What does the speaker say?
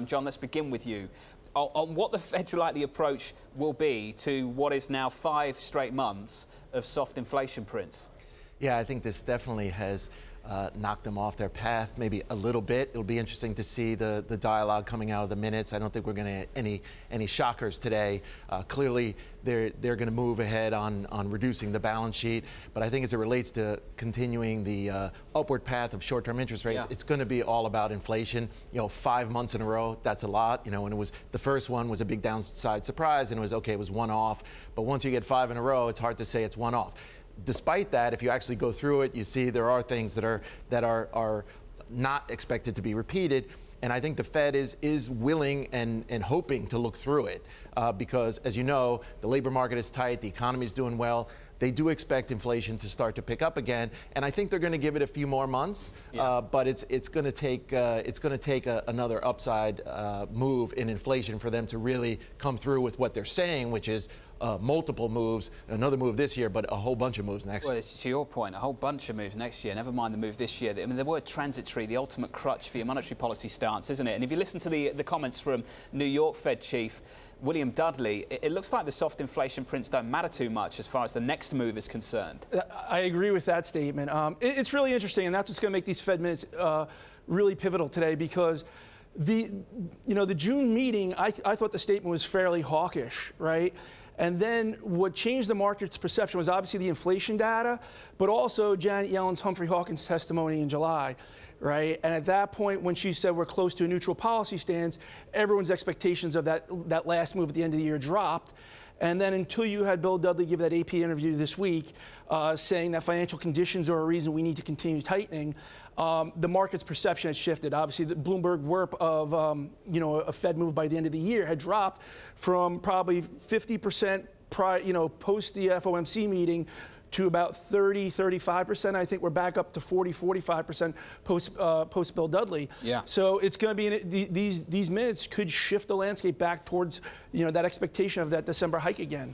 John, let's begin with you. On what the Fed's likely approach will be to what is now 5 straight months of soft inflation prints. Yeah, I think this definitely has knocked them off their path, maybe a little bit. It'll be interesting to see the dialogue coming out of the minutes. I don't think we're going to get any shockers today. Clearly, they're going to move ahead on reducing the balance sheet. But I think as it relates to continuing the upward path of short-term interest rates, it's going to be all about inflation. 5 months in a row, that's a lot. When it was the first one was a big downside surprise, and it was okay, it was one off. But once you get 5 in a row, it's hard to say it's one off. Despite that, if you actually go through it, you see there are things that are not expected to be repeated. And I think the Fed is willing and hoping to look through it because, as you know, the labor market is tight, the economy is doing well. They do expect inflation to start to pick up again, and I think they're going to give it a few more months. But it's going to take another upside move in inflation for them to really come through with what they're saying, which is multiple moves, another move this year, but a whole bunch of moves next year. Well, it's to your point, a whole bunch of moves next year, never mind the move this year. I mean, the word transitory, the ultimate crutch for your monetary policy stance, isn't it? And if you listen to the comments from New York Fed Chief William Dudley, it looks like the soft inflation prints don't matter too much as far as the next move is concerned. I agree with that statement. It's really interesting, and that's what's going to make these Fed minutes really pivotal today, because the June meeting, I thought the statement was fairly hawkish, right? And then what changed the market's perception was obviously the inflation data, but also Janet Yellen's Humphrey Hawkins testimony in July, right? And at that point, when she said we're close to a neutral policy stance, everyone's expectations of that last move at the end of the year dropped. And then until you had Bill Dudley give that AP interview this week saying that financial conditions are a reason we need to continue tightening, the market's perception had shifted. Obviously, the Bloomberg WIRP of a Fed move by the end of the year had dropped from probably 50% post the FOMC meeting to about 30-35%. I think we're back up to 40-45% post Bill Dudley. Yeah. So it's going to be these minutes could shift the landscape back towards that expectation of that December hike again.